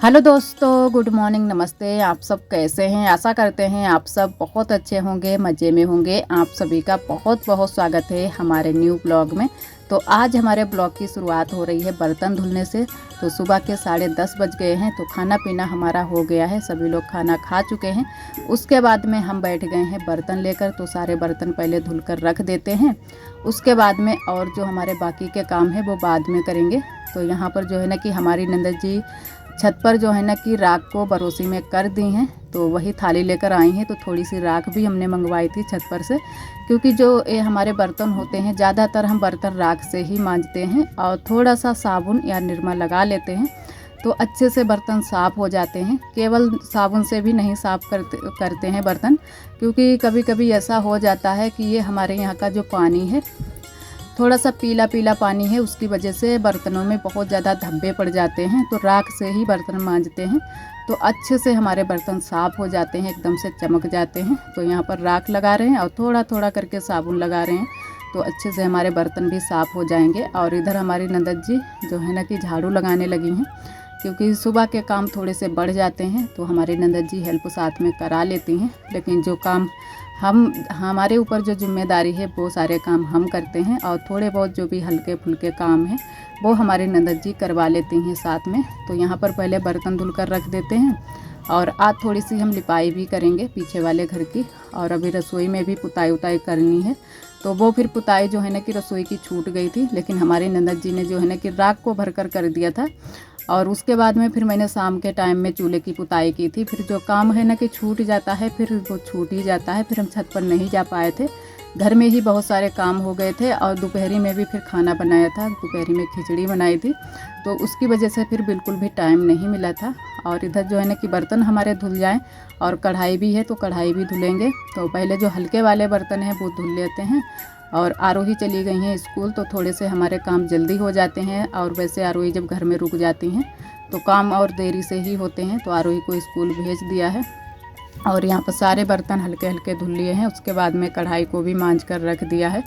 Hello दोस्तों, good morning, नमस्ते। आप सब कैसे हैं? आशा करते हैं आप सब बहुत अच्छे होंगे, मज़े में होंगे। आप सभी का बहुत बहुत स्वागत है हमारे न्यू ब्लॉग में। तो आज हमारे ब्लॉग की शुरुआत हो रही है बर्तन धुलने से। तो सुबह के 10:30 बज गए हैं, तो खाना पीना हमारा हो गया है, सभी लोग खाना खा चुके हैं। उसके बाद में हम बैठ गए हैं बर्तन लेकर। तो सारे बर्तन पहले धुल कर रख देते हैं, उसके बाद में और जो हमारे बाकी के काम है वो बाद में करेंगे। तो यहाँ पर जो है ना कि हमारी नंदा जी छत पर जो है ना कि राख को बरोसी में कर दी हैं, तो वही थाली लेकर आई हैं। तो थोड़ी सी राख भी हमने मंगवाई थी छत पर से, क्योंकि जो ये हमारे बर्तन होते हैं ज़्यादातर हम बर्तन राख से ही मांजते हैं और थोड़ा सा साबुन या निरमा लगा लेते हैं तो अच्छे से बर्तन साफ़ हो जाते हैं। केवल साबुन से भी नहीं साफ़ करते हैं बर्तन, क्योंकि कभी कभी ऐसा हो जाता है कि ये हमारे यहाँ का जो पानी है थोड़ा सा पीला पीला पानी है, उसकी वजह से बर्तनों में बहुत ज़्यादा धब्बे पड़ जाते हैं। तो राख से ही बर्तन मांजते हैं तो अच्छे से हमारे बर्तन साफ़ हो जाते हैं, एकदम से चमक जाते हैं। तो यहाँ पर राख लगा रहे हैं और थोड़ा थोड़ा करके साबुन लगा रहे हैं, तो अच्छे से हमारे बर्तन भी साफ़ हो जाएंगे। और इधर हमारी नंदत जी जो है ना कि झाड़ू लगाने लगी हैं, क्योंकि सुबह के काम थोड़े से बढ़ जाते हैं तो हमारी नंदत जी हेल्प साथ में करा लेती हैं। लेकिन जो काम हमारे ऊपर जो जिम्मेदारी है वो सारे काम हम करते हैं, और थोड़े बहुत जो भी हल्के फुल्के काम हैं वो हमारी नंदत जी करवा लेती हैं साथ में। तो यहाँ पर पहले बर्तन धुल कर रख देते हैं, और आज थोड़ी सी हम लिपाई भी करेंगे पीछे वाले घर की। और अभी रसोई में भी पुताई उताई करनी है, तो वो फिर पुताई जो है ना कि रसोई की छूट गई थी, लेकिन हमारी नंदत जी ने जो है ना कि राख को भर कर दिया था। और उसके बाद में फिर मैंने शाम के टाइम में चूल्हे की पुताई की थी। फिर जो काम है ना कि छूट जाता है, फिर वो छूट ही जाता है। फिर हम छत पर नहीं जा पाए थे, घर में ही बहुत सारे काम हो गए थे। और दोपहरी में भी फिर खाना बनाया था, दोपहरी में खिचड़ी बनाई थी, तो उसकी वजह से फिर बिल्कुल भी टाइम नहीं मिला था। और इधर जो है ना कि बर्तन हमारे धुल जाएं, और कढ़ाई भी है तो कढ़ाई भी धुलेंगे। तो पहले जो हल्के वाले बर्तन हैं वो धुल लेते हैं। और आरोही चली गई हैं स्कूल, तो थोड़े से हमारे काम जल्दी हो जाते हैं। और वैसे आरोही जब घर में रुक जाती हैं तो काम और देरी से ही होते हैं। तो आरोही को स्कूल भेज दिया है, और यहाँ पर सारे बर्तन हल्के हल्के धुल लिए हैं। उसके बाद में कढ़ाई को भी मांज कर रख दिया है,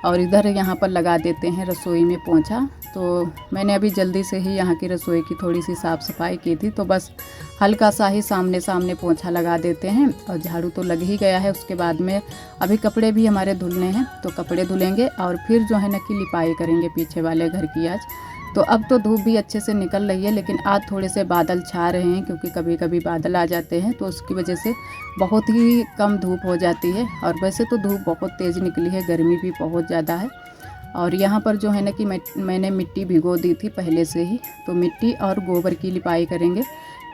और इधर यहाँ पर लगा देते हैं रसोई में पोंछा। तो मैंने अभी जल्दी से ही यहाँ की रसोई की थोड़ी सी साफ़ सफाई की थी, तो बस हल्का सा ही सामने सामने पोंछा लगा देते हैं, और झाड़ू तो लग ही गया है। उसके बाद में अभी कपड़े भी हमारे धुलने हैं, तो कपड़े धुलेंगे और फिर जो है ना कि लिपाई करेंगे पीछे वाले घर की आज। तो अब तो धूप भी अच्छे से निकल रही है, लेकिन आज थोड़े से बादल छा रहे हैं, क्योंकि कभी कभी बादल आ जाते हैं तो उसकी वजह से बहुत ही कम धूप हो जाती है। और वैसे तो धूप बहुत तेज़ निकली है, गर्मी भी बहुत ज़्यादा है। और यहाँ पर जो है ना कि मैंने मिट्टी भिगो दी थी पहले से ही, तो मिट्टी और गोबर की लिपाई करेंगे।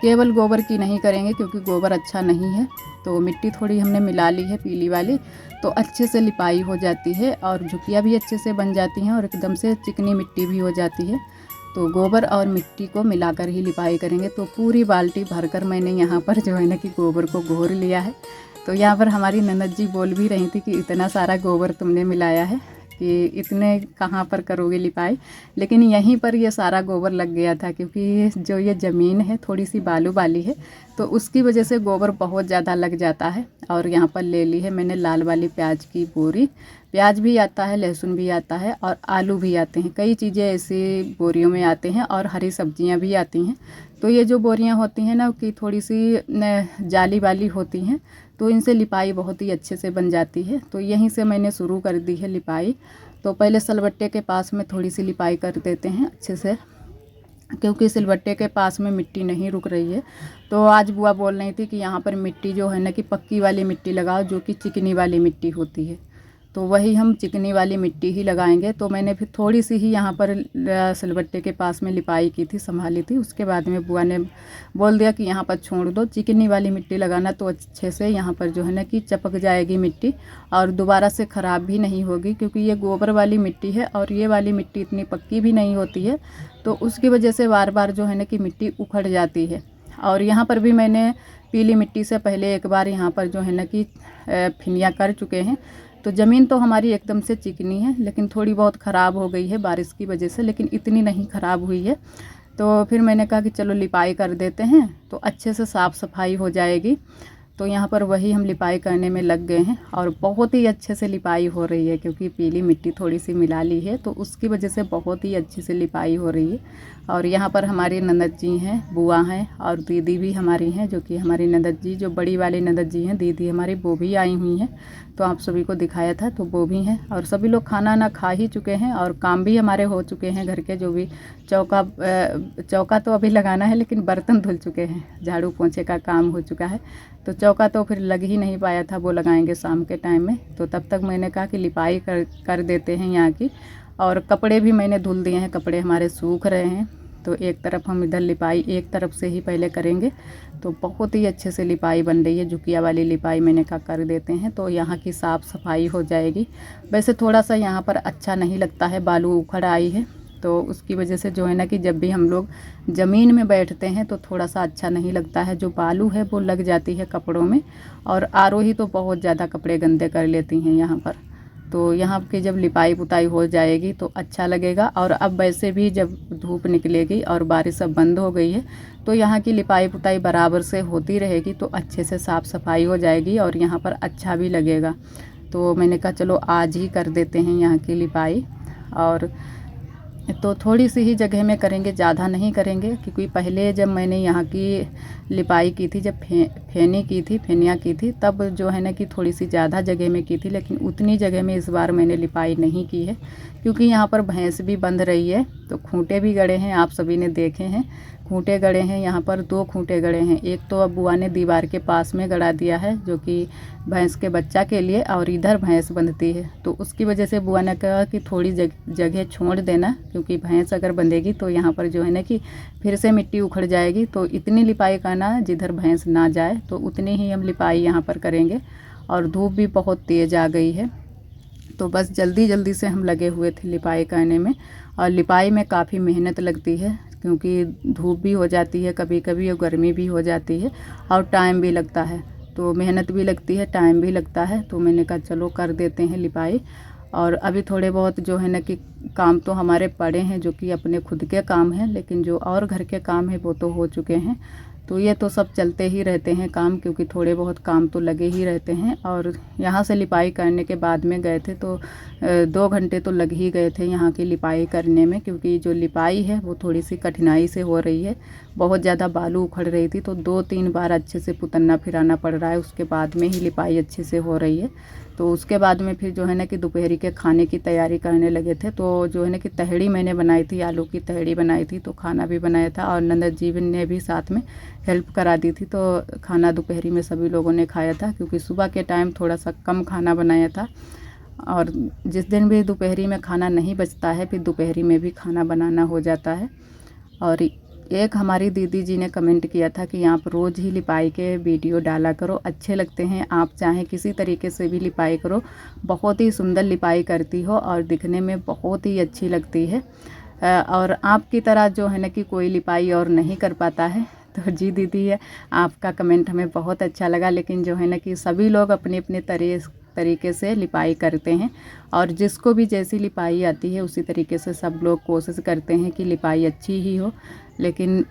केवल गोबर की नहीं करेंगे, क्योंकि गोबर अच्छा नहीं है। तो मिट्टी थोड़ी हमने मिला ली है पीली वाली, तो अच्छे से लिपाई हो जाती है, और झुकियाँ भी अच्छे से बन जाती हैं, और एकदम से चिकनी मिट्टी भी हो जाती है। तो गोबर और मिट्टी को मिलाकर ही लिपाई करेंगे। तो पूरी बाल्टी भरकर मैंने यहाँ पर जो है ना कि गोबर को घोर लिया है। तो यहाँ पर हमारी ननद जी बोल भी रही थी कि इतना सारा गोबर तुमने मिलाया है कि इतने कहाँ पर करोगे लिपाई। लेकिन यहीं पर ये सारा गोबर लग गया था, क्योंकि जो ये ज़मीन है थोड़ी सी बालू वाली है, तो उसकी वजह से गोबर बहुत ज़्यादा लग जाता है। और यहाँ पर ले ली है मैंने लाल वाली प्याज की बोरी। प्याज भी आता है, लहसुन भी आता है, और आलू भी आते हैं। कई चीज़ें ऐसी बोरियों में आते हैं, और हरी सब्जियां भी आती हैं। तो ये जो बोरियां होती हैं ना कि थोड़ी सी जाली वाली होती हैं, तो इनसे लिपाई बहुत ही अच्छे से बन जाती है। तो यहीं से मैंने शुरू कर दी है लिपाई। तो पहले सिलबट्टे के पास में थोड़ी सी लिपाई कर देते हैं अच्छे से, क्योंकि सिलबट्टे के पास में मिट्टी नहीं रुक रही है। तो आज बुआ बोल रही थी कि यहाँ पर मिट्टी जो है ना कि पक्की वाली मिट्टी लगाओ, जो कि चिकनी वाली मिट्टी होती है। तो वही हम चिकनी वाली मिट्टी ही लगाएंगे। तो मैंने फिर थोड़ी सी ही यहाँ पर सिलबट्टे के पास में लिपाई की थी, संभाली थी। उसके बाद में बुआ ने बोल दिया कि यहाँ पर छोड़ दो, चिकनी वाली मिट्टी लगाना, तो अच्छे से यहाँ पर जो है ना कि चपक जाएगी मिट्टी, और दोबारा से ख़राब भी नहीं होगी। क्योंकि ये गोबर वाली मिट्टी है, और ये वाली मिट्टी इतनी पक्की भी नहीं होती है, तो उसकी वजह से बार बार जो है ना कि मिट्टी उखड़ जाती है। और यहाँ पर भी मैंने पीली मिट्टी से पहले एक बार यहाँ पर जो है ना कि फिनिया कर चुके हैं। तो ज़मीन तो हमारी एकदम से चिकनी है, लेकिन थोड़ी बहुत ख़राब हो गई है बारिश की वजह से, लेकिन इतनी नहीं ख़राब हुई है। तो फिर मैंने कहा कि चलो लिपाई कर देते हैं, तो अच्छे से साफ़ सफाई हो जाएगी। तो यहाँ पर वही हम लिपाई करने में लग गए हैं और बहुत ही अच्छे से लिपाई हो रही है, क्योंकि पीली मिट्टी थोड़ी सी मिला ली है तो उसकी वजह से बहुत ही अच्छी से लिपाई हो रही है। और यहाँ पर हमारी ननद जी हैं, बुआ हैं और दीदी भी हमारी हैं, जो कि हमारी ननद जी, जो बड़ी वाली ननद जी हैं, दीदी हमारी, वो भी आई हुई हैं। तो आप सभी को दिखाया था, तो वो भी हैं और सभी लोग खाना ना खा ही चुके हैं और काम भी हमारे हो चुके हैं घर के। जो भी चौका तो अभी लगाना है, लेकिन बर्तन धुल चुके हैं, झाड़ू पोंछे का काम हो चुका है। तो चौका तो फिर लग ही नहीं पाया था, वो लगाएंगे शाम के टाइम में। तो तब तक मैंने कहा कि लिपाई कर देते हैं यहाँ की। और कपड़े भी मैंने धुल दिए हैं, कपड़े हमारे सूख रहे हैं। तो एक तरफ हम इधर लिपाई एक तरफ से ही पहले करेंगे, तो बहुत ही अच्छे से लिपाई बन रही है। झुकिया वाली लिपाई मैंने कहा कर देते हैं, तो यहाँ की साफ़ सफाई हो जाएगी। वैसे थोड़ा सा यहाँ पर अच्छा नहीं लगता है, बालू उखड़ आई है, तो उसकी वजह से जो है ना कि जब भी हम लोग ज़मीन में बैठते हैं तो थोड़ा सा अच्छा नहीं लगता है, जो बालू है वो लग जाती है कपड़ों में। और आरोही तो बहुत ज़्यादा कपड़े गंदे कर लेती हैं यहाँ पर। तो यहाँ की जब लिपाई पुताई हो जाएगी तो अच्छा लगेगा। और अब वैसे भी जब धूप निकलेगी और बारिश अब बंद हो गई है, तो यहाँ की लिपाई पुताई बराबर से होती रहेगी, तो अच्छे से साफ़ सफाई हो जाएगी और यहाँ पर अच्छा भी लगेगा। तो मैंने कहा चलो आज ही कर देते हैं यहाँ की लिपाई। और तो थोड़ी सी ही जगह में करेंगे, ज़्यादा नहीं करेंगे, क्योंकि पहले जब मैंने यहाँ की लिपाई की थी, जब फेनी की थी, फेनिया की थी, तब जो है ना कि थोड़ी सी ज़्यादा जगह में की थी। लेकिन उतनी जगह में इस बार मैंने लिपाई नहीं की है, क्योंकि यहाँ पर भैंस भी बंध रही है, तो खूंटे भी गड़े हैं, आप सभी ने देखे हैं। खूंटे गड़े हैं, यहाँ पर 2 खूंटे गड़े हैं। एक तो अब बुआ ने दीवार के पास में गड़ा दिया है, जो कि भैंस के बच्चा के लिए, और इधर भैंस बंधती है, तो उसकी वजह से बुआ ने कहा कि थोड़ी जगह छोड़ देना, क्योंकि भैंस अगर बंधेगी तो यहाँ पर जो है ना कि फिर से मिट्टी उखड़ जाएगी। तो इतनी लिपाई करना जिधर भैंस ना जाए, तो उतनी ही हम लिपाई यहाँ पर करेंगे। और धूप भी बहुत तेज़ आ गई है, तो बस जल्दी जल्दी से हम लगे हुए थे लिपाई करने में। और लिपाई में काफ़ी मेहनत लगती है, क्योंकि धूप भी हो जाती है कभी कभी और गर्मी भी हो जाती है और टाइम भी लगता है। तो मेहनत भी लगती है, टाइम भी लगता है। तो मैंने कहा चलो कर देते हैं लिपाई। और अभी थोड़े बहुत जो है ना कि काम तो हमारे पड़े हैं, जो कि अपने खुद के काम हैं, लेकिन जो और घर के काम है वो तो हो चुके हैं। तो ये तो सब चलते ही रहते हैं काम, क्योंकि थोड़े बहुत काम तो लगे ही रहते हैं। और यहाँ से लिपाई करने के बाद में गए थे तो 2 घंटे तो लग ही गए थे यहाँ की लिपाई करने में, क्योंकि जो लिपाई है वो थोड़ी सी कठिनाई से हो रही है। बहुत ज़्यादा बालू उखड़ रही थी, तो 2-3 बार अच्छे से पुतन्ना फिराना पड़ रहा है, उसके बाद में ही लिपाई अच्छे से हो रही है। तो उसके बाद में फिर जो है ना कि दोपहरी के खाने की तैयारी करने लगे थे। तो जो है ना कि तहड़ी मैंने बनाई थी, आलू की तहड़ी बनाई थी, तो खाना भी बनाया था और नंदन जी ने भी साथ में हेल्प करा दी थी। तो खाना दोपहरी में सभी लोगों ने खाया था, क्योंकि सुबह के टाइम थोड़ा सा कम खाना बनाया था। और जिस दिन भी दोपहरी में खाना नहीं बचता है, फिर दोपहरी में भी खाना बनाना हो जाता है। और एक हमारी दीदी जी ने कमेंट किया था कि आप रोज़ ही लिपाई के वीडियो डाला करो, अच्छे लगते हैं, आप चाहें किसी तरीके से भी लिपाई करो, बहुत ही सुंदर लिपाई करती हो और दिखने में बहुत ही अच्छी लगती है। और आपकी तरह जो है ना कि कोई लिपाई और नहीं कर पाता है। तो जी दीदी है, आपका कमेंट हमें बहुत अच्छा लगा। लेकिन जो है ना कि सभी लोग अपने अपने तरीके से लिपाई करते हैं, और जिसको भी जैसी लिपाई आती है उसी तरीके से सब लोग कोशिश करते हैं कि लिपाई अच्छी ही हो। लेकिन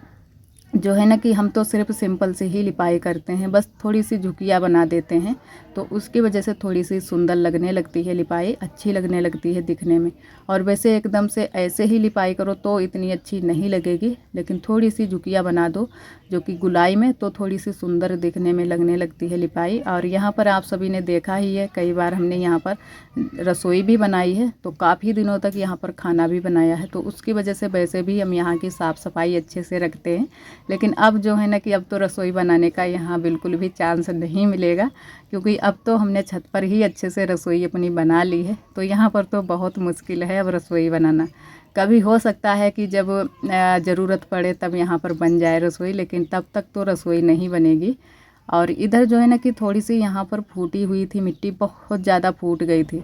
जो है ना कि हम तो सिर्फ सिंपल से ही लिपाई करते हैं, बस थोड़ी सी झुकिया बना देते हैं, तो उसकी वजह से थोड़ी सी सुंदर लगने लगती है लिपाई, अच्छी लगने लगती है दिखने में। और वैसे एकदम से ऐसे ही लिपाई करो तो इतनी अच्छी नहीं लगेगी, लेकिन थोड़ी सी झुकिया बना दो जो कि गुलाई में, तो थोड़ी सी सुंदर दिखने में लगने लगती है लिपाई। और यहाँ पर आप सभी ने देखा ही है, कई बार हमने यहाँ पर रसोई भी बनाई है, तो काफ़ी दिनों तक यहाँ पर खाना भी बनाया है, तो उसकी वजह से वैसे भी हम यहाँ की साफ़ सफाई अच्छे से रखते हैं। लेकिन अब जो है ना कि अब तो रसोई बनाने का यहाँ बिल्कुल भी चांस नहीं मिलेगा, क्योंकि अब तो हमने छत पर ही अच्छे से रसोई अपनी बना ली है। तो यहाँ पर तो बहुत मुश्किल है अब रसोई बनाना। कभी हो सकता है कि जब ज़रूरत पड़े तब यहाँ पर बन जाए रसोई, लेकिन तब तक तो रसोई नहीं बनेगी। और इधर जो है ना कि थोड़ी सी यहाँ पर फूटी हुई थी मिट्टी, बहुत ज़्यादा फूट गई थी,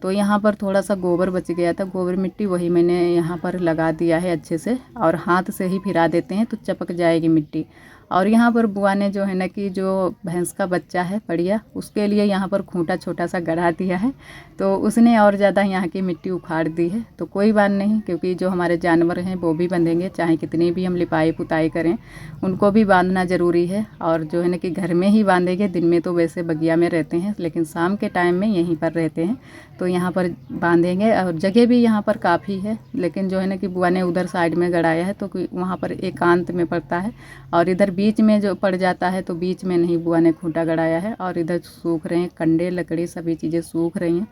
तो यहाँ पर थोड़ा सा गोबर बच गया था, गोबर मिट्टी, वही मैंने यहाँ पर लगा दिया है अच्छे से। और हाथ से ही फिरा देते हैं तो चपक जाएगी मिट्टी। और यहाँ पर बुआ ने जो है ना कि जो भैंस का बच्चा है बढ़िया, उसके लिए यहाँ पर खूंटा छोटा सा गढ़ा दिया है, तो उसने और ज़्यादा यहाँ की मिट्टी उखाड़ दी है। तो कोई बात नहीं, क्योंकि जो हमारे जानवर हैं वो भी बंधेंगे, चाहे कितनी भी हम लिपाई पुताई करें उनको भी बांधना ज़रूरी है। और जो है ना कि घर में ही बांधेंगे, दिन में तो वैसे बगिया में रहते हैं, लेकिन शाम के टाइम में यहीं पर रहते हैं, तो यहाँ पर बांधेंगे। और जगह भी यहाँ पर काफ़ी है, लेकिन जो है ना कि बुआ ने उधर साइड में गड़ाया है, तो वहाँ पर एकांत में पड़ता है, और इधर बीच में जो पड़ जाता है, तो बीच में नहीं बुआ ने खूंटा गड़ाया है। और इधर सूख रहे हैं कंडे, लकड़ी, सभी चीज़ें सूख रही हैं,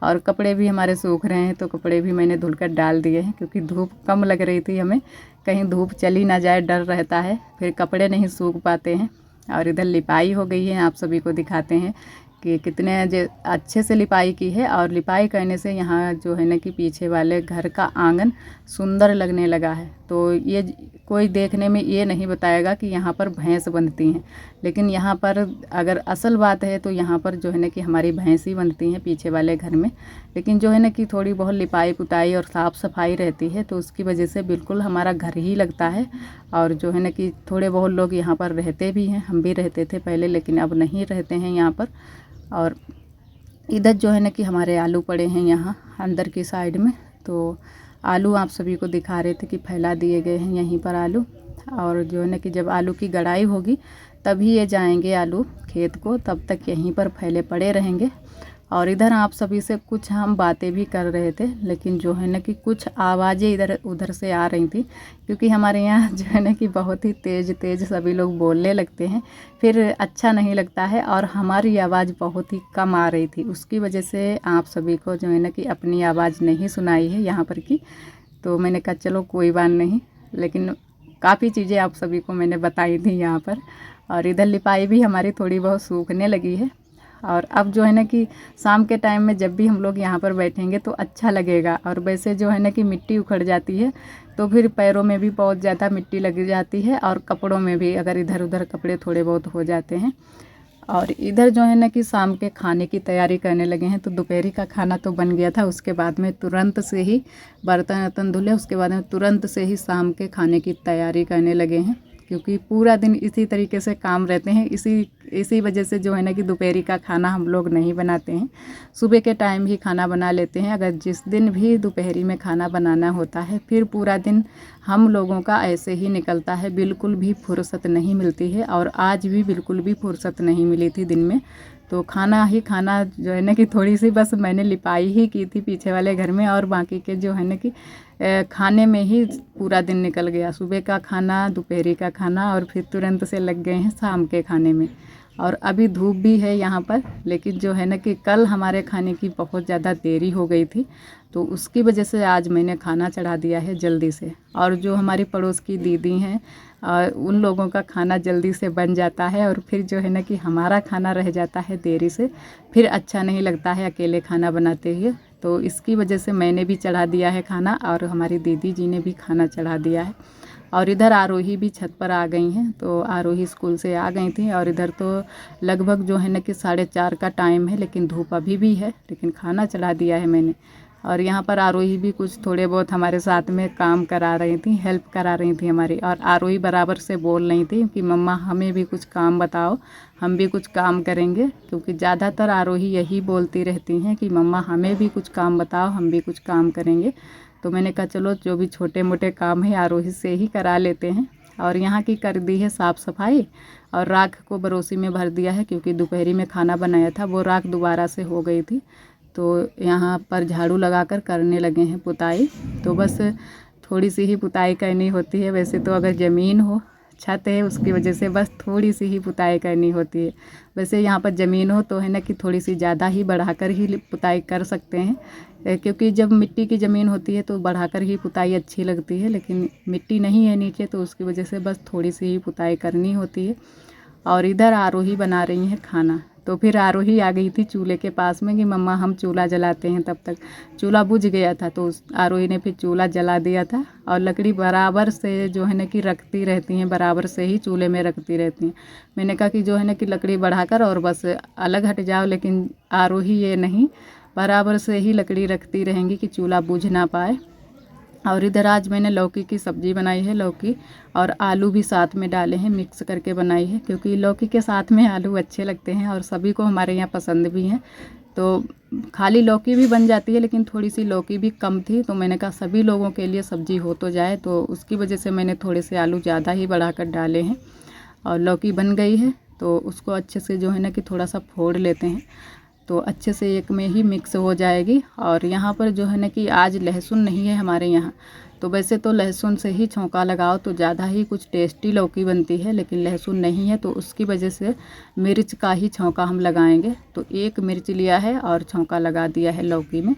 और कपड़े भी हमारे सूख रहे हैं। तो कपड़े भी मैंने धुलकर डाल दिए हैं, क्योंकि धूप कम लग रही थी हमें, कहीं धूप चली ना जाए, डर रहता है, फिर कपड़े नहीं सूख पाते हैं। और इधर लिपाई हो गई है, आप सभी को दिखाते हैं कि कितने अच्छे से लिपाई की है। और लिपाई करने से यहाँ जो है ना कि पीछे वाले घर का आंगन सुंदर लगने लगा है। तो ये कोई देखने में ये नहीं बताएगा कि यहाँ पर भैंस बनती हैं, लेकिन यहाँ पर अगर असल बात है तो यहाँ पर जो है ना कि हमारी भैंस ही बनती हैं पीछे वाले घर में। लेकिन जो है ना कि थोड़ी बहुत लिपाई पुताई और साफ़ सफाई रहती है, तो उसकी वजह से बिल्कुल हमारा घर ही लगता है। और जो है ना कि थोड़े बहुत लोग यहाँ पर रहते भी हैं, हम भी रहते थे पहले, लेकिन अब नहीं रहते हैं यहाँ पर। और इधर जो है ना कि हमारे आलू पड़े हैं यहाँ अंदर की साइड में, तो आलू आप सभी को दिखा रहे थे कि फैला दिए गए हैं यहीं पर आलू। और जो है ना कि जब आलू की गड़ाई होगी तभी ये जाएंगे आलू खेत को, तब तक यहीं पर फैले पड़े रहेंगे। और इधर आप सभी से कुछ हम बातें भी कर रहे थे, लेकिन जो है ना कि कुछ आवाज़ें इधर उधर से आ रही थी, क्योंकि हमारे यहाँ जो है ना कि बहुत ही तेज़ तेज़ सभी लोग बोलने लगते हैं, फिर अच्छा नहीं लगता है। और हमारी आवाज़ बहुत ही कम आ रही थी, उसकी वजह से आप सभी को जो है ना कि अपनी आवाज़ नहीं सुनाई है यहाँ पर की। तो मैंने कहा चलो कोई बात नहीं, लेकिन काफ़ी चीज़ें आप सभी को मैंने बताई थी यहाँ पर। और इधर लिपाई भी हमारी थोड़ी बहुत सूखने लगी है। और अब जो है ना कि शाम के टाइम में जब भी हम लोग यहाँ पर बैठेंगे तो अच्छा लगेगा। और वैसे जो है ना कि मिट्टी उखड़ जाती है, तो फिर पैरों में भी बहुत ज़्यादा मिट्टी लग जाती है, और कपड़ों में भी, अगर इधर उधर कपड़े थोड़े बहुत हो जाते हैं। और इधर जो है ना कि शाम के खाने की तैयारी करने लगे हैं। तो दोपहरी का खाना तो बन गया था, उसके बाद में तुरंत से ही बर्तन वर्तन धुले, उसके बाद में तुरंत से ही शाम के खाने की तैयारी करने लगे हैं, क्योंकि पूरा दिन इसी तरीके से काम रहते हैं। इसी वजह से जो है ना कि दोपहरी का खाना हम लोग नहीं बनाते हैं, सुबह के टाइम ही खाना बना लेते हैं। अगर जिस दिन भी दोपहरी में खाना बनाना होता है, फिर पूरा दिन हम लोगों का ऐसे ही निकलता है, बिल्कुल भी फुर्सत नहीं मिलती है। और आज भी बिल्कुल भी फुर्सत नहीं मिली थी दिन में, तो खाना जो है ना कि थोड़ी सी बस मैंने लिपाई ही की थी पीछे वाले घर में, और बाकी के जो है ना कि खाने में ही पूरा दिन निकल गया। सुबह का खाना, दोपहरी का खाना, और फिर तुरंत से लग गए हैं शाम के खाने में। और अभी धूप भी है यहाँ पर, लेकिन जो है ना कि कल हमारे खाने की बहुत ज़्यादा देरी हो गई थी, तो उसकी वजह से आज मैंने खाना चढ़ा दिया है जल्दी से। और जो हमारी पड़ोस की दीदी हैं, उन लोगों का खाना जल्दी से बन जाता है, और फिर जो है ना कि हमारा खाना रह जाता है देरी से, फिर अच्छा नहीं लगता है अकेले खाना बनाते हुए। तो इसकी वजह से मैंने भी चढ़ा दिया है खाना, और हमारी दीदी जी ने भी खाना चढ़ा दिया है। और इधर आरोही भी छत पर आ गई हैं, तो आरोही स्कूल से आ गई थी। और इधर तो लगभग जो है ना कि 4:30 का टाइम है, लेकिन धूप अभी भी है, लेकिन खाना चढ़ा दिया है मैंने। और यहाँ पर आरोही भी कुछ थोड़े बहुत हमारे साथ में काम करा रही थी, हेल्प करा रही थी हमारी। और आरोही बराबर से बोल रही थी कि मम्मा हमें भी कुछ काम बताओ, हम भी कुछ काम करेंगे, क्योंकि ज़्यादातर आरोही यही बोलती रहती हैं कि मम्मा हमें भी कुछ काम बताओ, हम भी कुछ काम करेंगे। तो मैंने कहा चलो जो भी छोटे मोटे काम है आरोही से ही करा लेते हैं। और यहाँ की कर दी है साफ़ सफाई, और राख को बरोसी में भर दिया है, क्योंकि दोपहरी में खाना बनाया था वो राख दोबारा से हो गई थी। तो यहाँ पर झाड़ू लगाकर करने लगे हैं पुताई। तो बस थोड़ी सी ही पुताई करनी होती है, वैसे तो अगर ज़मीन हो, छत है, उसकी वजह से बस थोड़ी सी ही पुताई करनी होती है। वैसे यहाँ पर ज़मीन हो तो है ना कि थोड़ी सी ज़्यादा ही बढ़ाकर ही पुताई कर सकते हैं, क्योंकि जब मिट्टी की ज़मीन होती है तो बढ़ाकर ही पुताई अच्छी लगती है, लेकिन मिट्टी नहीं है नीचे, तो उसकी वजह से बस थोड़ी सी ही पुताई करनी होती है। और इधर आरोही बना रही हैं खाना, तो फिर आरोही आ गई थी चूल्हे के पास में कि मम्मा हम चूल्हा जलाते हैं। तब तक चूल्हा बुझ गया था, तो आरोही ने फिर चूल्हा जला दिया था। और लकड़ी बराबर से जो है ना कि रखती रहती हैं, बराबर से ही चूल्हे में रखती रहती हैं। मैंने कहा कि जो है ना कि लकड़ी बढ़ाकर और बस अलग हट जाओ, लेकिन आरोही ये नहीं, बराबर से ही लकड़ी रखती रहेंगी कि चूल्हा बुझ ना पाए। और इधर आज मैंने लौकी की सब्ज़ी बनाई है, लौकी और आलू भी साथ में डाले हैं, मिक्स करके बनाई है, क्योंकि लौकी के साथ में आलू अच्छे लगते हैं और सभी को हमारे यहाँ पसंद भी हैं। तो खाली लौकी भी बन जाती है, लेकिन थोड़ी सी लौकी भी कम थी, तो मैंने कहा सभी लोगों के लिए सब्ज़ी हो तो जाए, तो उसकी वजह से मैंने थोड़े से आलू ज़्यादा ही बढ़ाकर डाले हैं। और लौकी बन गई है तो उसको अच्छे से जो है ना कि थोड़ा सा फोड़ लेते हैं, तो अच्छे से एक में ही मिक्स हो जाएगी। और यहाँ पर जो है ना कि आज लहसुन नहीं है हमारे यहाँ, तो वैसे तो लहसुन से ही छौंका लगाओ तो ज़्यादा ही कुछ टेस्टी लौकी बनती है, लेकिन लहसुन नहीं है तो उसकी वजह से मिर्च का ही छौंका हम लगाएंगे। तो एक मिर्च लिया है और छौंका लगा दिया है लौकी में।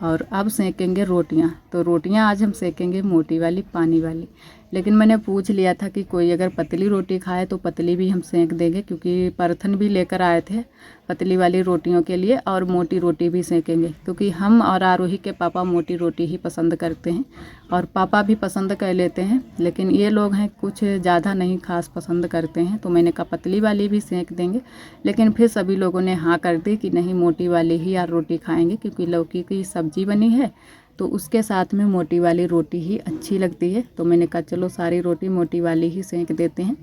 और अब सेकेंगे रोटियां। तो रोटियां आज हम सेकेंगे मोटी वाली, पानी वाली। लेकिन मैंने पूछ लिया था कि कोई अगर पतली रोटी खाए तो पतली भी हम सेक देंगे, क्योंकि परथन भी लेकर आए थे पतली वाली रोटियों के लिए, और मोटी रोटी भी सेकेंगे, क्योंकि हम और आरोही के पापा मोटी रोटी ही पसंद करते हैं और पापा भी पसंद कर लेते हैं, लेकिन ये लोग हैं कुछ ज़्यादा नहीं खास पसंद करते हैं। तो मैंने कहा पतली वाली भी सेक देंगे, लेकिन फिर सभी लोगों ने हाँ कर दी कि नहीं मोटी वाली ही यार रोटी खाएंगे, क्योंकि लौकी की सब्ज़ी बनी है तो उसके साथ में मोटी वाली रोटी ही अच्छी लगती है। तो मैंने कहा चलो सारी रोटी मोटी वाली ही सेक देते हैं,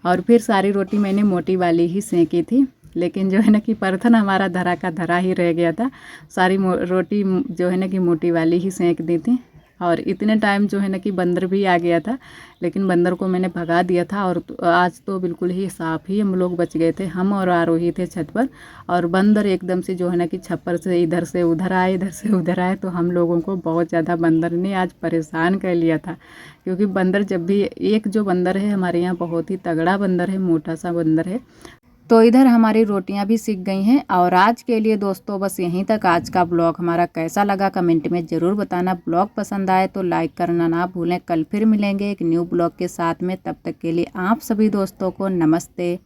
और फिर सारी रोटी मैंने मोटी वाली ही सेकी थी। लेकिन जो है ना कि परथन हमारा धरा का धरा ही रह गया था, सारी रोटी जो है ना कि मोटी वाली ही सेक दी थी। और इतने टाइम जो है ना कि बंदर भी आ गया था, लेकिन बंदर को मैंने भगा दिया था। और आज तो बिल्कुल ही साफ़ ही हम लोग बच गए थे, हम और आरोही थे छत पर, और बंदर एकदम से जो है ना कि छप्पर से इधर से उधर आए, इधर से उधर आए, तो हम लोगों को बहुत ज़्यादा बंदर ने आज परेशान कर लिया था। क्योंकि बंदर जब भी, एक जो बंदर है हमारे यहाँ बहुत ही तगड़ा बंदर है, मोटा सा बंदर है। तो इधर हमारी रोटियां भी सिक गई हैं। और आज के लिए दोस्तों बस यहीं तक। आज का ब्लॉग हमारा कैसा लगा कमेंट में ज़रूर बताना। ब्लॉग पसंद आए तो लाइक करना ना भूलें। कल फिर मिलेंगे एक न्यू ब्लॉग के साथ में, तब तक के लिए आप सभी दोस्तों को नमस्ते।